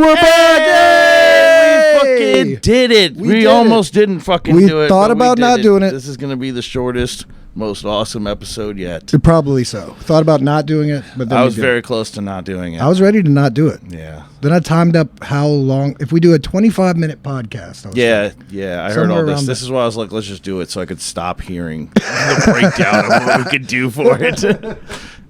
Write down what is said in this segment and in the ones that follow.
we're back! Yay! We fucking did it. We almost didn't fucking do it. We thought about not doing it. This is going to be the shortest, most awesome episode yet. Probably so. Thought about not doing it, but then I was very close to not doing it. I was ready to not do it. Yeah. Then I timed up how long. If we do a 25-minute podcast. I heard all this. This is why I was like, let's just do it so I could stop hearing the breakdown of what we could do for it.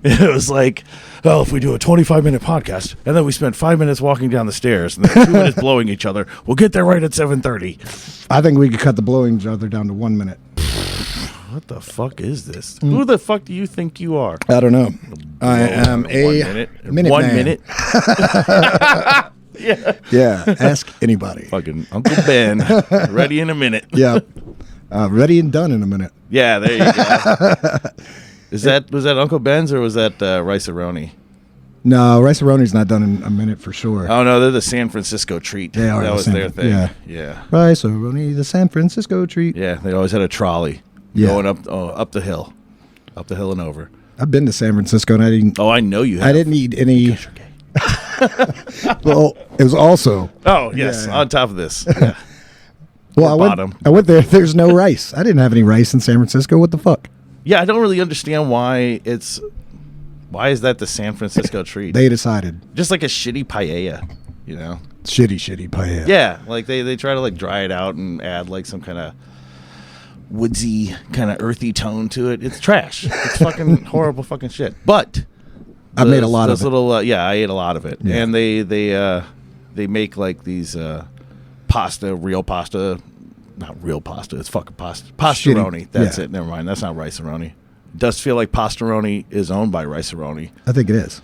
It was like, oh, if we do a 25-minute podcast and then we spend 5 minutes walking down the stairs and then 2 minutes blowing each other, we'll get there right at 7:30. I think we could cut the blowing each other down to 1 minute. What the fuck is this? Who the fuck do you think you are? I don't know. I am a minute 1 man. minute. Yeah, ask anybody. Fucking Uncle Ben, ready in a minute. Yeah, ready and done in a minute. Yeah, there you go. Was that Uncle Ben's or was that Rice-A-Roni? No, Rice-A-Roni's not done in a minute for sure. Oh no, they're the San Francisco treat. They are. That was their thing. Yeah. Rice-A-Roni, the San Francisco treat. Yeah, they always had a trolley going up the hill and over. I've been to San Francisco and I didn't. Oh, I know you have. I didn't eat any. Well, it was also. Oh yes, on top of this. Yeah. Well, I went there. There's no rice. I didn't have any rice in San Francisco. What the fuck? Yeah, I don't really understand why is that the San Francisco treat? They decided. Just like a shitty paella, you know? Shitty paella. Yeah, like they try to like dry it out and add like some kind of woodsy, kind of earthy tone to it. It's trash. It's fucking horrible fucking shit. But I made a lot of it. I ate a lot of it. Yeah. And they make like these real pasta. Not real pasta. It's fucking pasta. Pastaroni. That's it. Never mind. That's not Rice-A-Roni. It does feel like Pastaroni is owned by Rice-A-Roni. I think it is.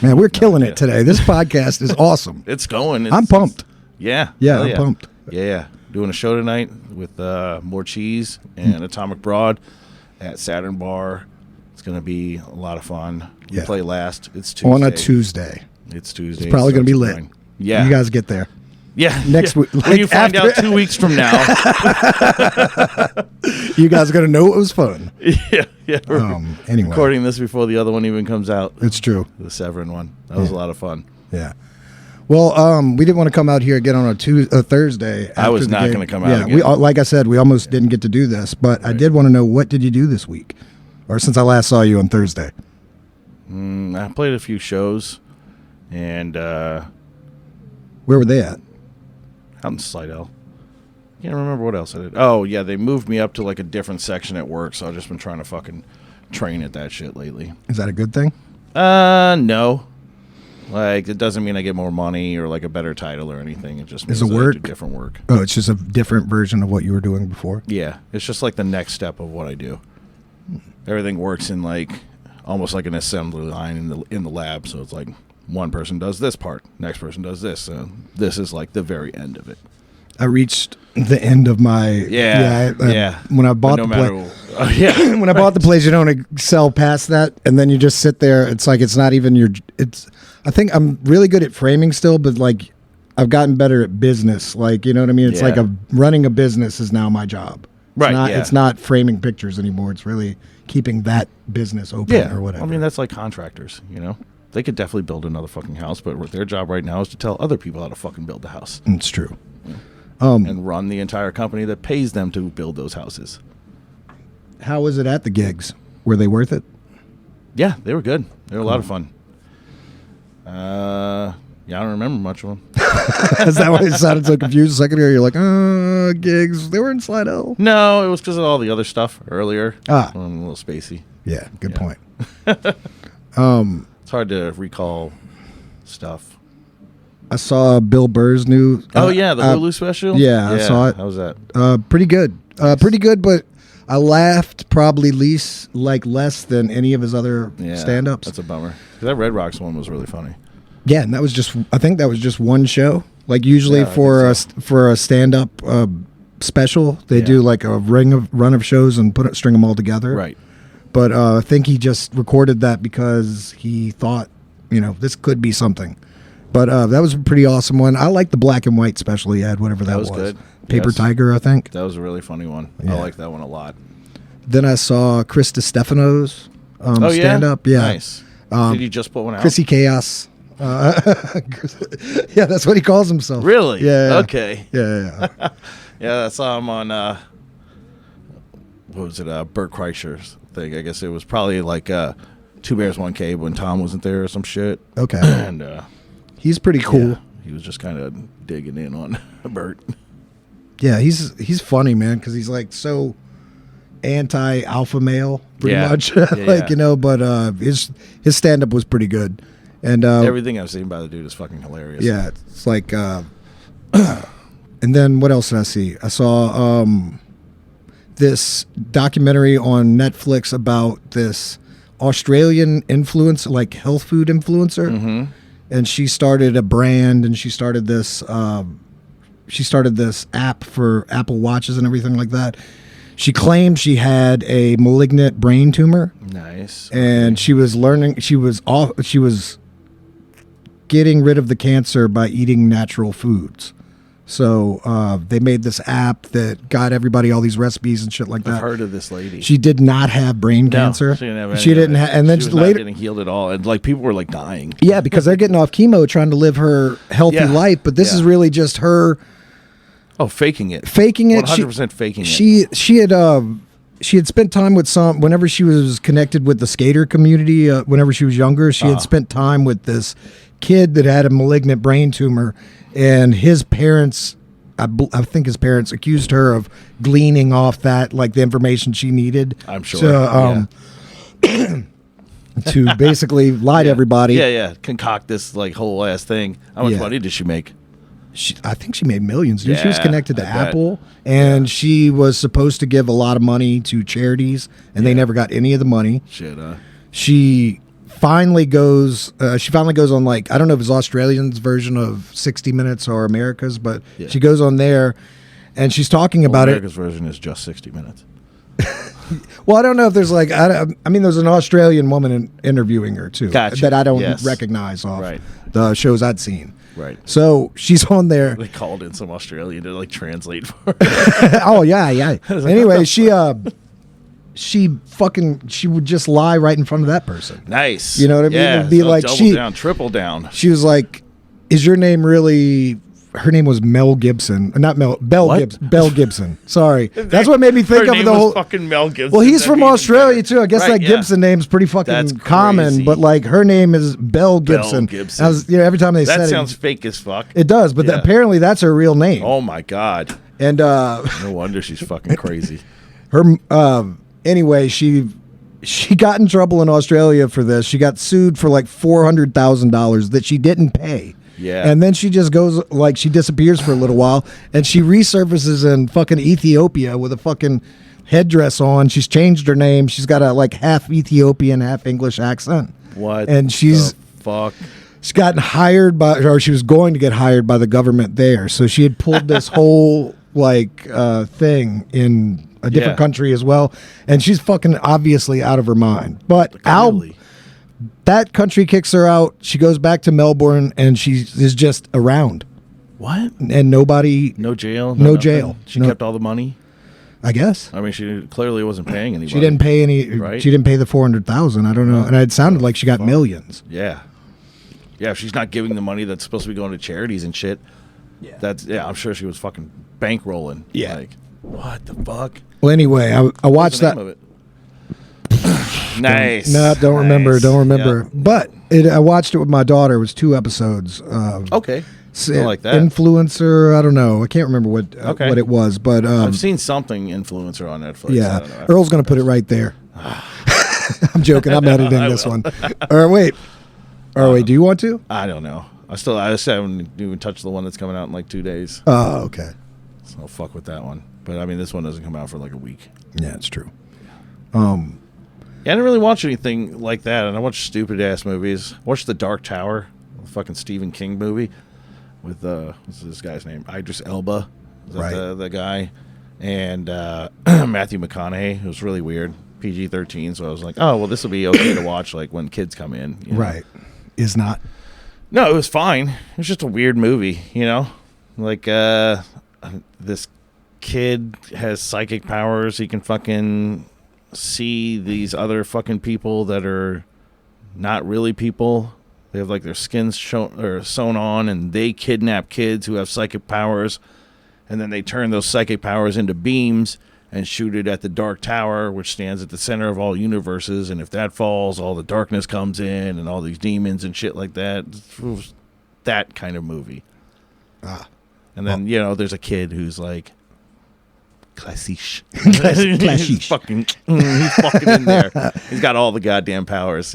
Man, we're killing it today. This podcast is awesome. It's going. I'm pumped. Yeah. Yeah, I'm pumped. Yeah. Doing a show tonight with More Cheese and Atomic Broad at Saturn Bar. It's going to be a lot of fun. We play last. It's Tuesday. On a Tuesday. It's Tuesday. It's probably going to be lit. Yeah. You guys get there. Yeah. Next week. When you find out 2 weeks from now. You guys are going to know it was fun. Yeah. Anyway. Recording this before the other one even comes out. It's true. The Severin one. That was a lot of fun. Yeah. Well, we didn't want to come out here again on a Thursday. I was not going to come out again. We, like I said, we almost didn't get to do this, but I did want to know, what did you do this week? Or since I last saw you on Thursday? I played a few shows, and where were they at? Out in Slidell. Can't remember what else I did. Oh, yeah, they moved me up to like a different section at work, so I've just been trying to fucking train at that shit lately. Is that a good thing? No. Like, it doesn't mean I get more money or like a better title or anything. It just means I do different work. Oh, it's just a different version of what you were doing before? Yeah, it's just like the next step of what I do. Everything works in like almost like an assembly line in the lab, so it's like one person does this part, next person does this. So this is like the very end of it. I reached the end of my When I bought when I bought the place, you don't excel past that, and then you just sit there. It's like it's not even your. I think I'm really good at framing still, but like I've gotten better at business. Like, you know what I mean? It's like running a business is now my job. It's not framing pictures anymore. It's really keeping that business open or whatever. I mean, that's like contractors, you know? They could definitely build another fucking house, but their job right now is to tell other people how to fucking build the house. It's true. Yeah. And run the entire company that pays them to build those houses. How was it at the gigs? Were they worth it? Yeah, they were good. They were a lot of fun. I don't remember much of them. Is that why it sounded so confused a second ago? You're like, gigs. They were in Slidell. No, it was because of all the other stuff earlier. I'm a little spacey. Yeah, good point. It's hard to recall stuff. I saw Bill Burr's new... the Hulu special? Yeah, I saw it. How was that? Pretty good. Pretty good, but I laughed probably less than any of his other stand-ups. That's a bummer. That Red Rocks one was really funny. Yeah, and I think that was just one show. Like usually for a stand-up special, they do like a run of shows and string them all together. Right. But I think he just recorded that because he thought, this could be something. But that was a pretty awesome one. I like the black and white special he had, whatever that was. Good. Paper Tiger, I think. That was a really funny one. Yeah. I like that one a lot. Then I saw Chris DiStefano's stand-up. Yeah. Nice. Did he just put one out? Chrissy Chaos. Yeah, that's what he calls himself. Really? Yeah. Okay. Yeah. Yeah, I saw him on what was it? Bert Kreischer's thing. I guess it was probably like Two Bears One Cave when Tom wasn't there or some shit. Okay. And he's pretty cool. Yeah, he was just kind of digging in on Bert. Yeah, he's funny, man, because he's like so anti-alpha male, pretty much. Like, you know, but his stand-up was pretty good. And everything I've seen by the dude is fucking hilarious. Yeah, it's like and then what else did I see? I saw this documentary on Netflix about this Australian influencer, like health food influencer. Mm-hmm. And she started a brand, and she started this app for Apple Watches and everything like that. She claimed she had a malignant brain tumor. Nice. And she was getting rid of the cancer by eating natural foods. So they made this app that got everybody all these recipes and shit like that. I've heard of this lady. She did not have brain cancer. She didn't have any. She didn't have, and then she was later not getting healed at all, and like people were like dying. Yeah, because they're getting off chemo trying to live her healthy life, but this is really just her. Oh, faking it. 100% faking it. She had spent time with whenever she was connected with the skater community. Whenever she was younger, she had spent time with this kid that had a malignant brain tumor. And his parents, I think his parents accused her of gleaning off that, like the information she needed. I'm sure. To basically lie to everybody. Yeah. Concoct this like whole ass thing. How much money did she make? I think she made millions, dude. She was connected to Apple, bet. And she was supposed to give a lot of money to charities, and they never got any of the money. Shit, She finally goes on, like, I don't know if it's Australian's version of 60 Minutes or America's, but she goes on there and she's talking about America's version is just 60 minutes. Well, I don't know if there's like, I mean, there's an Australian woman interviewing her too. Gotcha. That I don't recognize off the shows I'd seen. Right. So she's on there. They called in some Australian to like translate for her. Oh yeah. Anyway, she would just lie right in front of that person. Nice. You know what I mean? Yeah, It'd be like double down, triple down. She was like, "Is your name really?" Her name was Mel Gibson, not Belle Gibson. Sorry, that's what made me think of the whole fucking Mel Gibson. Well, he's from Australia too. I guess that Gibson name's pretty fucking common, but like her name is Belle Gibson. I was, every time they said it, that sounds fake as fuck. It does, but apparently that's her real name. Oh my god! And no wonder she's fucking crazy. Her anyway, she got in trouble in Australia for this. She got sued for like $400,000 that she didn't pay. Yeah. And then she just goes, like, she disappears for a little while, and she resurfaces in fucking Ethiopia with a fucking headdress on. She's changed her name. She's got a like half Ethiopian, half English accent. What? And she's fuck. She's gotten hired by, or she was going to get hired by the government there. So she had pulled this whole like thing in a different country as well, and she's fucking obviously out of her mind. But that country kicks her out. She goes back to Melbourne, and she is just around. What? And nobody. No jail. No jail. She kept all the money. I guess. I mean, she clearly wasn't paying anybody. She didn't pay any. Right? She didn't pay the $400,000. I don't know. And it sounded like she got millions. Yeah. Yeah. If she's not giving the money that's supposed to be going to charities and shit. Yeah. I'm sure she was fucking bankrolling. Yeah. Like, what the fuck? Well, anyway, I watched that. Nice. No, don't remember. Yep. But I watched it with my daughter. It was 2 episodes. Okay. I like that. Influencer, I don't know. I can't remember what it was, but I've seen something influencer on Netflix. Yeah, Earl's going to put it right there. I'm joking. I'm editing this one. Wait, do you want to? I don't know. I just haven't even touched the one that's coming out in like 2 days. Oh, okay. So I'll fuck with that one. But I mean, this one doesn't come out for like a week. Yeah, it's true. Yeah, I didn't really watch anything like that, and I watched stupid ass movies. I watched The Dark Tower, a fucking Stephen King movie with what's this guy's name? Idris Elba, is that the guy, and Matthew McConaughey. It was really weird, PG-13. So I was like, oh well, this will be okay to watch like when kids come in. You know? Right? Is not. No, it was fine. It was just a weird movie, you know, like this kid has psychic powers. He can fucking see these other fucking people that are not really people, They have like their skins sewn on, and they kidnap kids who have psychic powers, and then they turn those psychic powers into beams and shoot it at the Dark Tower, which stands at the center of all universes. And if that falls, all the darkness comes in, and all these demons and shit like that. It's that kind of movie. And then there's a kid who's like, classiche. He's fucking in there. He's got all the goddamn powers,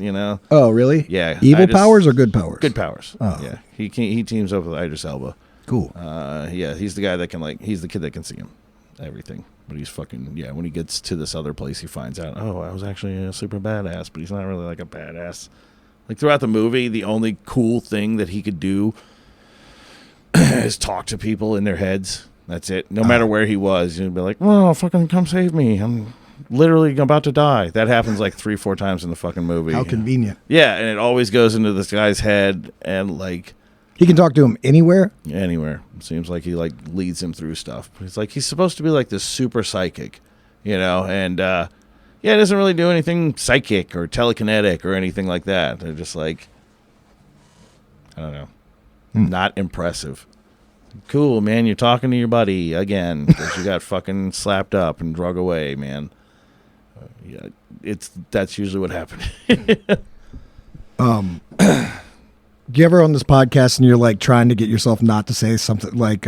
Oh, really? Yeah. Evil powers or good powers? Good powers. Oh. Yeah. He teams up with Idris Elba. Cool. Yeah, he's the guy that can he's the kid that can see him. Everything. But he's fucking, when he gets to this other place, he finds out, I was actually a super badass, but he's not really like a badass. Like throughout the movie, the only cool thing that he could do is talk to people in their heads. That's it. No matter where he was, you'd be like, "Well, fucking come save me! I'm literally about to die." That happens like 3-4 times in the fucking movie. How convenient. Yeah, and it always goes into this guy's head, and like he can talk to him anywhere. Anywhere. It seems like he leads him through stuff. It's like he's supposed to be like this super psychic, and it doesn't really do anything psychic or telekinetic or anything like that. They're just like, I don't know, not impressive. Cool, man, you're talking to your buddy again because you got fucking slapped up and drug away, man. That's usually what happened. Do you ever on this podcast and you're like trying to get yourself not to say something like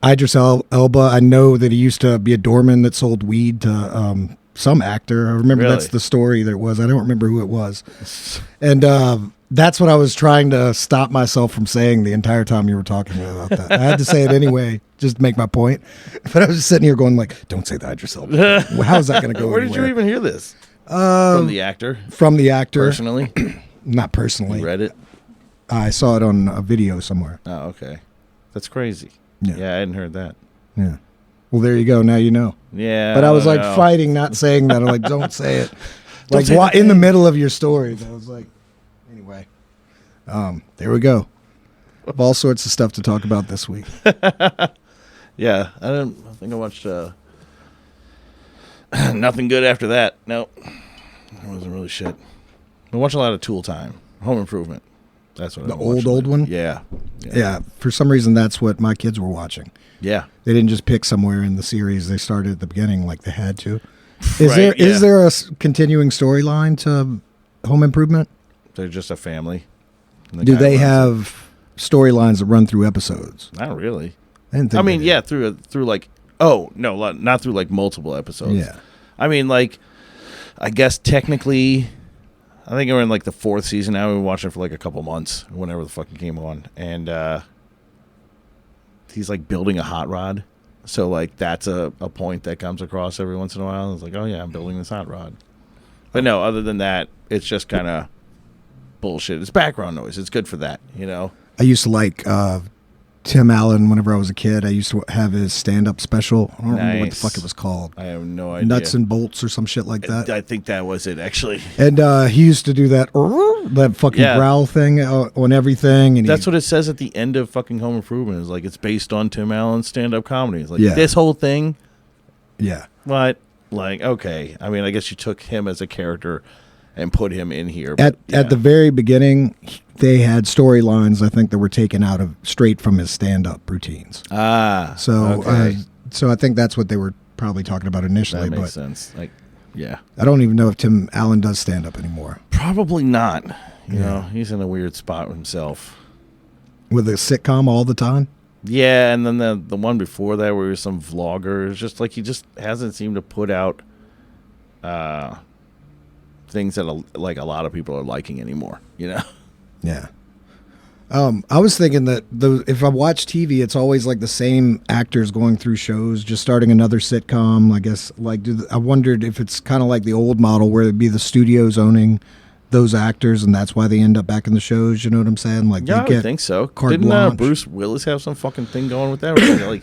Idris Elba? I know that he used to be a doorman that sold weed to some actor. I remember Really? That's the story that it was. I don't remember who it was. And that's what I was trying to stop myself from saying the entire time you were talking about that. I had to say it anyway, just to make my point. But I was just sitting here going like, don't say the Idris Elba. Well, how's that going to go Where anywhere? did you even hear this? From the actor? From the actor. Personally? Not personally. You read it? I saw it on a video somewhere. Oh, okay. That's crazy. Yeah. I hadn't heard that. Yeah. Well, there you go. Now you know. Yeah. But I was like fighting, not saying that. I'm like, don't say it. Don't Like say that in the middle of your story. I was like, anyway. There we go. Have all sorts of stuff to talk about this week. Yeah. I think I watched nothing good after that. Nope. It wasn't really shit. I watched a lot of Tool Time. Home Improvement. That's what The old one? Yeah. Yeah. For some reason, that's what my kids were watching. Yeah. They didn't just pick somewhere in the series. They started at the beginning like they had to. Right, Is there a continuing storyline to Home Improvement? They're just a family. Do they have storylines that run through episodes? Not really. I didn't think. I mean, yeah, through like, oh no, not through like multiple episodes. Yeah. I mean, like, I guess technically, I think we're in like the 4th season now. We've been watching it for like a couple months, whenever the fucking came on, and he's like building a hot rod. So like that's a point that comes across every once in a while. It's like, oh yeah, I'm building this hot rod. But no, other than that, it's just kind of bullshit. It's background noise. It's good for that, I used to like Tim Allen whenever I was a kid. I used to have his stand-up special. I don't remember what the fuck it was called. I have no idea. Nuts and Bolts or some shit like that. I think that was it, actually. And he used to do that fucking growl thing on everything. And that's what it says at the end of fucking Home Improvement. Is like it's based on Tim Allen's stand-up comedy. It's like this whole thing. Yeah. What? Like, okay. I mean, I guess you took him as a character and put him in here. At the very beginning, they had storylines, I think, that were taken out of straight from his stand-up routines. So I think that's what they were probably talking about initially. That makes sense. Like, yeah. I don't even know if Tim Allen does stand-up anymore. Probably not. You know, he's in a weird spot himself. With a sitcom all the time? Yeah, and then the one before that where he was some vlogger. It's just like he just hasn't seemed to put out things that like a lot of people are liking anymore, Yeah. I was thinking that if I watch TV, it's always like the same actors going through shows, just starting another sitcom. I guess I wondered if it's kind of like the old model where it'd be the studios owning those actors, and that's why they end up back in the shows. You know what I'm saying? Like, yeah, I would think so. Didn't Bruce Willis have some fucking thing going with that? Where he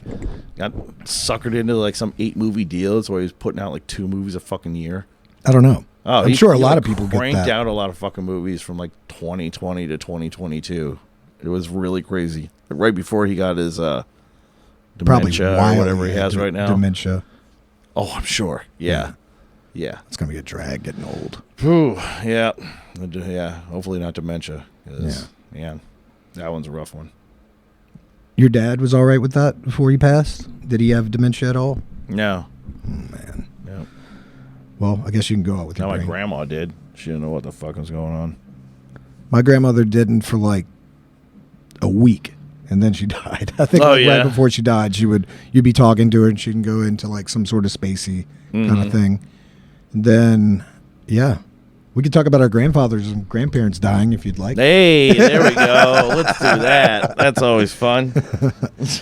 got suckered into like some 8-movie deal. That's why he was putting out like 2 movies a fucking year. I don't know. Oh, I'm sure a lot of people get that. Cranked out a lot of fucking movies from like 2020 to 2022. It was really crazy. Right before he got his dementia or whatever he has right now. Dementia. Oh, I'm sure. Yeah. Yeah. It's going to be a drag getting old. Whew, yeah. Yeah. Hopefully not dementia. Yeah. Man, that one's a rough one. Your dad was all right with that before he passed? Did he have dementia at all? No. Oh, man. No. Well, I guess you can go out with your my brain. grandma did. She didn't know what the fuck was going on. My grandmother didn't for like a week. And then she died. I think right before she died, you'd be talking to her and she can go into like some sort of spacey kind of thing. And then, yeah, we could talk about our grandfathers and grandparents dying if you'd like. Hey, there we go. Let's do that. That's always fun.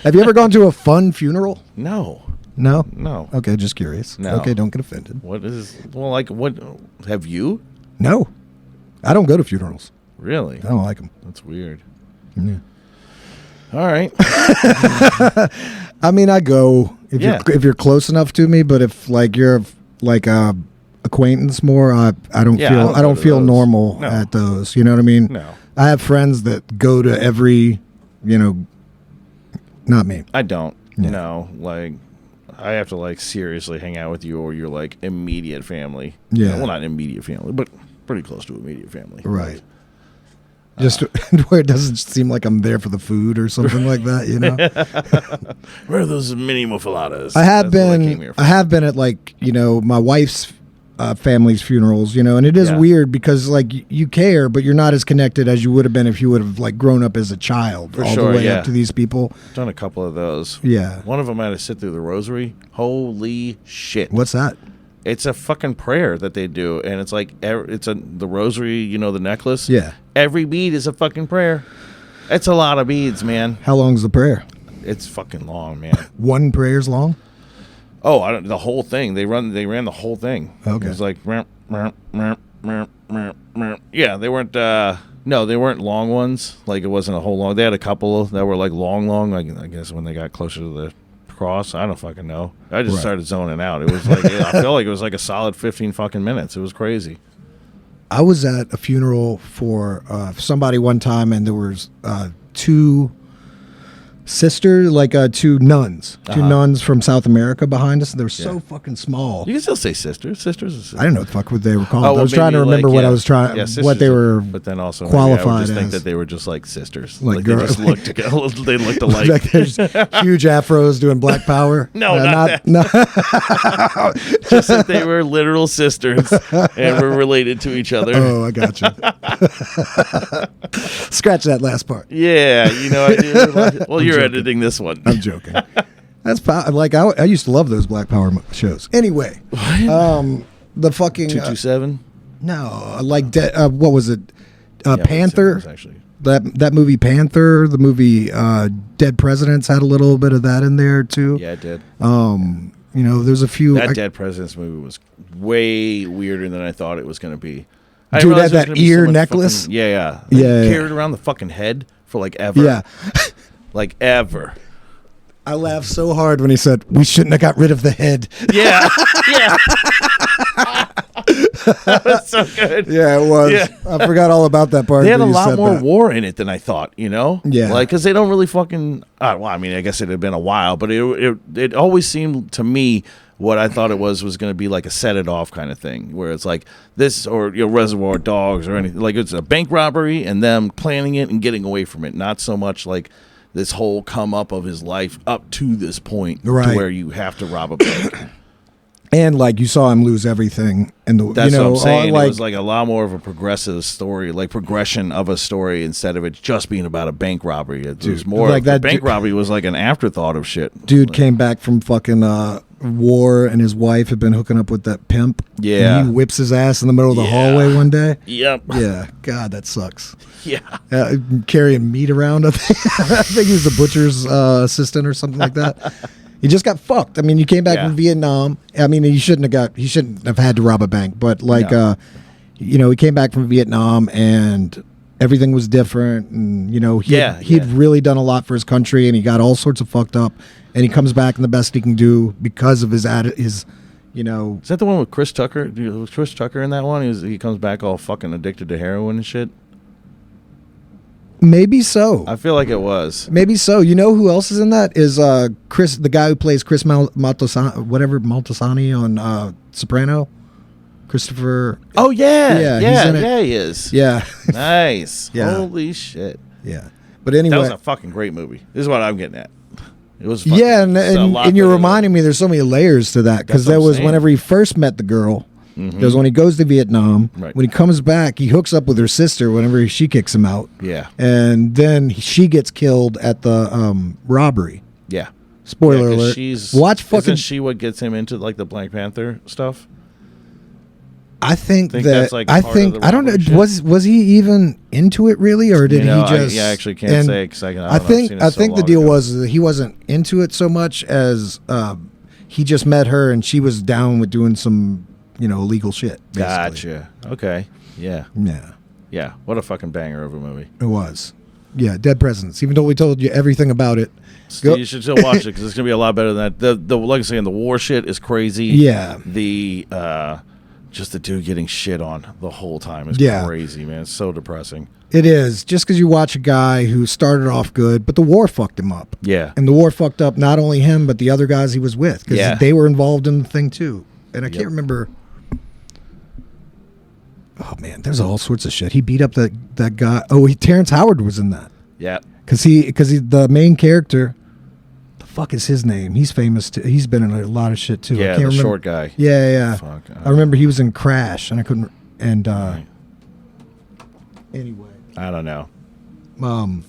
Have you ever gone to a fun funeral? No. No? No. Okay, just curious. No. Okay, don't get offended. What have you? No. I don't go to funerals. Really? I don't like them. That's weird. Yeah. All right. I mean, I go if you're close enough to me, but if like you're like a acquaintance more, I don't feel normal at those. You know what I mean? No. I have friends that go to every, not me. I don't. Yeah. No, like I have to like seriously hang out with you, or you're like immediate family. Yeah. Well, not immediate family, but pretty close to immediate family. Right. Just where it doesn't seem like I'm there for the food or something like that, Where are those mini muffaladas? I have been at like, my wife's family's funerals, and it is weird because like you care, but you're not as connected as you would have been if you would have like grown up as a child the way up to these people. Done a couple of those. Yeah. One of them I had to sit through the rosary. Holy shit. What's that? It's a fucking prayer that they do, and it's like the rosary, the necklace. Yeah. Every bead is a fucking prayer. It's a lot of beads, man. How long's the prayer? It's fucking long, man. One prayer's long? Oh, the whole thing. They ran the whole thing. Okay. It was like, yeah. They weren't. No, they weren't long ones. Like it wasn't a whole long. They had a couple that were like long. I guess when they got closer to the cross, I don't fucking know. I just started zoning out. It was like I felt like it was like a solid 15 fucking minutes. It was crazy. I was at a funeral for somebody one time, and there was two sisters, like two nuns, from South America behind us. They're so fucking small. You can still say sisters. Sisters. Are sisters. I don't know what the fuck they were called. I was trying to remember what I was trying, what they were. But then also qualified I would just as. think that they were just like sisters. Like they just looked together. They looked alike. Like there's huge afros doing Black Power. No, not that. No. Just that they were literal sisters and were related to each other. Oh, I got you. Scratch that last part. Yeah, I do. Well, you're editing this one. I'm joking. That's like I used to love those Black Power shows. Anyway, the fucking 227. No, like what was it? Panther. Actually, that movie Panther. The movie Dead Presidents had a little bit of that in there too. Yeah, it did. There's a few. That Dead Presidents movie was way weirder than I thought it was going to be. Dude, that ear necklace. Fucking, yeah. Carried around the fucking head for like ever. Yeah. Like ever. I laughed so hard when he said, "We shouldn't have got rid of the head." Yeah. Yeah. That was so good. Yeah, it was. Yeah. I forgot all about that part. They had a lot more war in it than I thought, Yeah. Like, because they don't really fucking... well, I mean, I guess it had been a while, but it always seemed to me what I thought it was going to be like a set-it-off kind of thing, where it's like this, or Reservoir Dogs or anything. Like, it's a bank robbery and them planning it and getting away from it. Not so much like this whole come up of his life up to this point to where you have to rob a bank. And like you saw him lose everything, and that's what I'm saying. It was like a lot more of a progressive story, like progression of a story, instead of it just being about a bank robbery. It was more like that. Bank robbery was like an afterthought of shit. Dude came back from fucking war, and his wife had been hooking up with that pimp. Yeah, and he whips his ass in the middle of the hallway one day. Yep. Yeah. God, that sucks. Yeah. Carrying meat around. I think he was the butcher's assistant or something like that. He just got fucked. I mean, you came back from Vietnam. I mean, he shouldn't have had to rob a bank, but like, he came back from Vietnam and everything was different. And, he'd really done a lot for his country, and he got all sorts of fucked up, and he comes back and the best he can do because of his. Is that the one with Chris Tucker? Was Chris Tucker in that one? He comes back all fucking addicted to heroin and shit. Maybe so. I feel like it was. Maybe so. You know who else is in that? Is Chris, the guy who plays Chris Maltasani on Soprano? Christopher. Oh yeah, yeah, he is. Yeah, nice. Yeah. Holy shit. Yeah, but anyway, that was a fucking great movie. This is what I'm getting at. It was. And you're reminding me. There's so many layers to that because that was whenever he first met the girl. Mm-hmm. There's when he goes to Vietnam. Right. When he comes back, he hooks up with her sister whenever she kicks him out. Yeah. And then she gets killed at the robbery. Yeah. Spoiler alert. Isn't she what gets him into like the Black Panther stuff? I think that's like I don't know. Was he even into it really, or did he just? I actually can't say because I think the deal was that he wasn't into it so much as he just met her and she was down with doing some illegal shit. Basically. Gotcha. Okay. Yeah. Yeah. Yeah. What a fucking banger of a movie. It was. Yeah. Dead Presidents. Even though we told you everything about it. You should still watch it because it's gonna be a lot better than that. The like I say, the war shit is crazy. Yeah. The just the dude getting shit on the whole time is crazy, man. It's so depressing. It is. Just because you watch a guy who started off good, but the war fucked him up. Yeah. And the war fucked up not only him, but the other guys he was with because they were involved in the thing too. And I can't remember. Oh man, there's all sorts of shit. He beat up that guy. Oh, Terrence Howard was in that. Yeah. Because the main character. The fuck is his name? He's famous too. He's been in a lot of shit too. Yeah, I can't remember. Short guy. Yeah. Fuck. I remember he was in Crash, and I couldn't. And anyway, I don't know.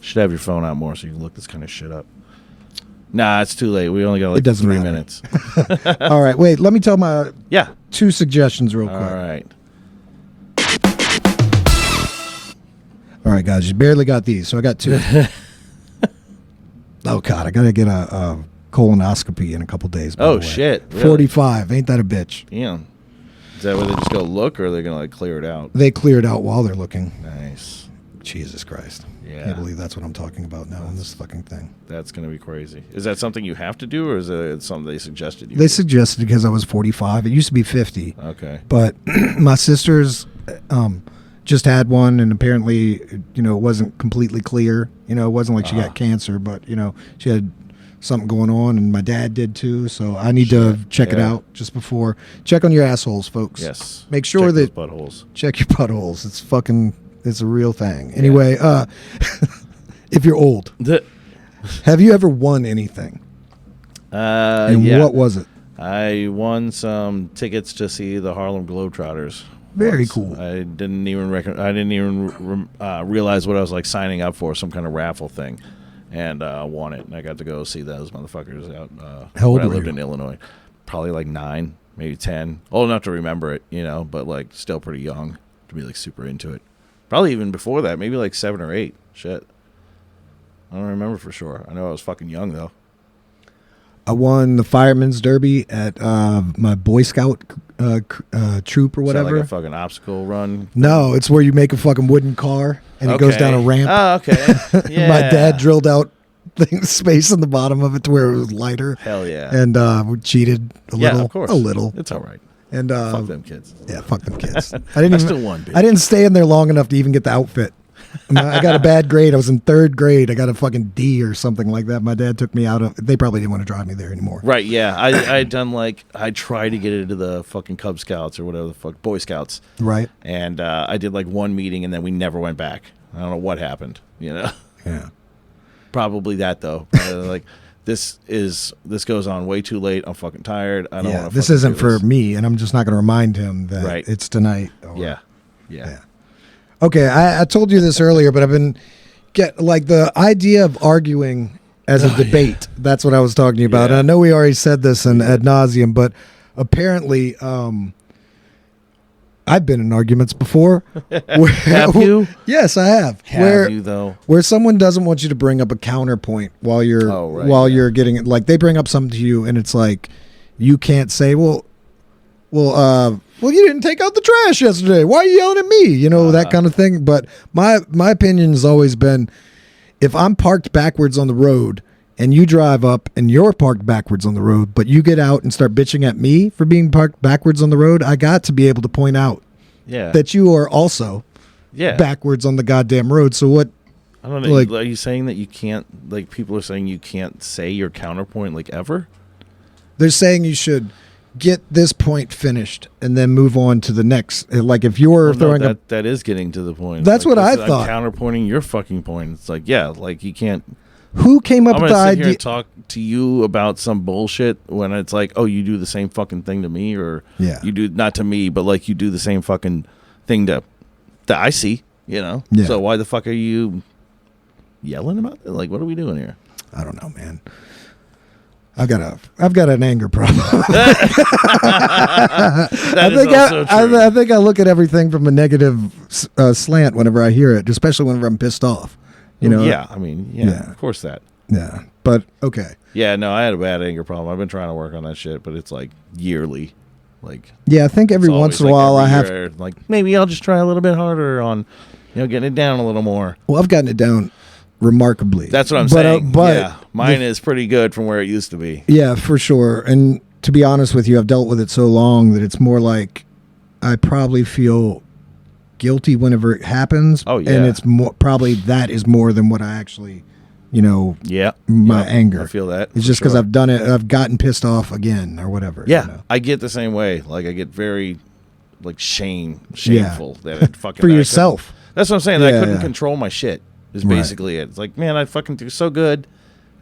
Should have your phone out more so you can look this kind of shit up. Nah, it's too late. We only got like 3 minutes. All right, wait. Let me tell my 2 suggestions real quick. All right. All right, guys. You barely got these, so I got 2. Oh God, I gotta get a colonoscopy in a couple days. Oh shit! Really? 45. Ain't that a bitch? Yeah. Is that where they just go look, or are they gonna like clear it out? They clear it out while they're looking. Nice. Jesus Christ. Yeah. I can't believe that's what I'm talking about now in this fucking thing. That's gonna be crazy. Is that something you have to do, or is it something they suggested you? They suggested because I was 45. It used to be 50. Okay. But my sister's just had one, and apparently, it wasn't completely clear. It wasn't like she got cancer, but she had something going on, and my dad did too. So I need to check it out just before. Check on your assholes, folks. Yes. Make sure that buttholes. Check your buttholes. It's a real thing. Anyway, if you're old, have you ever won anything? And what was it? I won some tickets to see the Harlem Globetrotters. Very cool. I didn't even realize what I was like signing up for, some kind of raffle thing, and won it. And I got to go see those motherfuckers out. How old when I were lived you? in Illinois, probably like 9, maybe 10. Old enough to remember it, but like still pretty young to be like super into it. Probably even before that, maybe like 7 or 8. Shit, I don't remember for sure. I know I was fucking young though. I won the Fireman's Derby at my Boy Scout troop or whatever. Is that like a fucking obstacle run? No, it's where you make a fucking wooden car and it goes down a ramp. Oh, okay. Yeah. My dad drilled out space in the bottom of it to where it was lighter. Hell yeah. And we cheated a little. Yeah, of course. A little. It's all right. And fuck them kids. Yeah, fuck them kids. I still won, bitch. I didn't stay in there long enough to even get the outfit. I got a bad grade. I was in 3rd grade. I got a fucking D or something like that. My dad took me out of. They probably didn't want to drive me there anymore. Right? Yeah. I had done I tried to get into the fucking Cub Scouts or whatever the fuck, Boy Scouts. Right. And I did like one meeting and then we never went back. I don't know what happened. Yeah. Probably that though. This goes on way too late. I'm fucking tired. I don't want to. This isn't for me, and I'm just not going to remind him that it's tonight. Yeah. Okay, I told you this earlier, but I've been the idea of arguing as a debate. Yeah. That's what I was talking about. Yeah. And I know we already said this ad nauseum, but apparently, I've been in arguments before. Have you? Yes, I have. Have you though? Where someone doesn't want you to bring up a counterpoint while you're you're getting it. Like they bring up something to you, and it's like you can't say, well, you didn't take out the trash yesterday. Why are you yelling at me? That kind of thing. But my opinion has always been, if I'm parked backwards on the road and you drive up and you're parked backwards on the road, but you get out and start bitching at me for being parked backwards on the road, I got to be able to point out that you are also backwards on the goddamn road. So what? I don't know. Are you saying that you can't, people are saying you can't say your counterpoint ever? They're saying you should get this point finished and then move on to the next. Like if you're throwing that is getting to the point. That's like, what I thought. Counterpointing your fucking point. It's like, yeah, like you can't. Who came up with the idea? Here and talk to you about some bullshit when it's like, oh, you do the same fucking thing to me, or you do not to me, but like you do the same fucking thing that I see. You know. Yeah. So why the fuck are you yelling about it? Like, what are we doing here? I don't know, man. I've got an anger problem. I think I look at everything from a negative slant whenever I hear it, especially whenever I'm pissed off. You know? Yeah, I mean, yeah, of course that. Yeah, but okay. Yeah, no, I had a bad anger problem. I've been trying to work on that shit, but it's like yearly. Like, yeah, I think every once in a while I have like maybe I'll just try a little bit harder on, getting it down a little more. Well, I've gotten it down remarkably. That's what I'm saying. But yeah, mine is pretty good from where it used to be. Yeah, for sure. And to be honest with you, I've dealt with it so long that it's more like I probably feel guilty whenever it happens. Oh, yeah. And it's probably that is more than what I actually, my anger. I feel that. It's just because I've done it. I've gotten pissed off again or whatever. Yeah, I get the same way. Like I get very shameful that it fucking for yourself. That's what I'm saying. That I couldn't control my shit. Is basically it. It's like, man, I fucking do so good,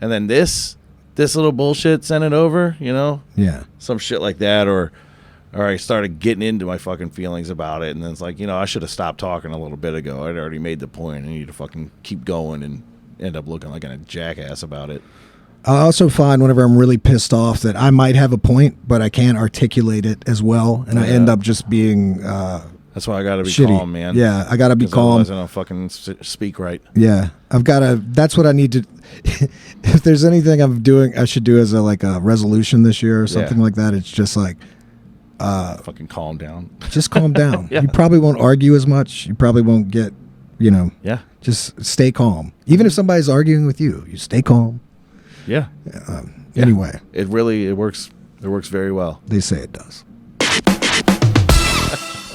and then this little bullshit sent it over, Yeah. Some shit like that, or I started getting into my fucking feelings about it, and then it's like, I should have stopped talking a little bit ago. I'd already made the point. I need to fucking keep going and end up looking like a jackass about it. I also find whenever I'm really pissed off that I might have a point, but I can't articulate it as well, and I end up just being that's why I got to be shitty. Calm, man. Yeah, I got to be calm. Otherwise I don't fucking speak right. Yeah, I've got to. That's what I need to. If there's anything I'm doing, I should do as a resolution this year or something like that. It's just like, fucking calm down. Just calm down. You probably won't argue as much. You probably won't get, Yeah. Just stay calm. Even if somebody's arguing with you, you stay calm. Yeah. Anyway, it works. It works very well. They say it does.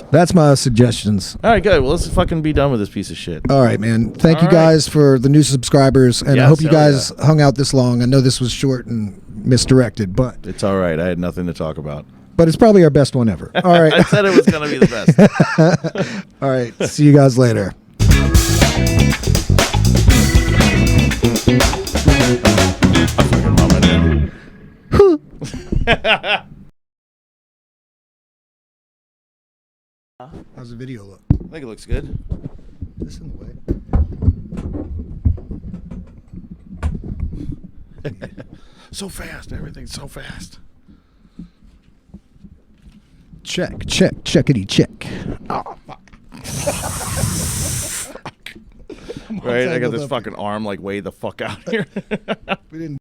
That's my suggestions. All right, good. Well, let's fucking be done with this piece of shit. All right, man. Thank you guys for the new subscribers, and I hope you guys hung out this long. I know this was short and misdirected, but it's all right. I had nothing to talk about. But it's probably our best one ever. All right. I said it was going to be the best. All right. See you guys later. How's the video look? I think it looks good. This in the way. So fast. Everything's so fast. Checkity check. Oh, fuck. Right? I got this fucking arm way the fuck out here. We didn't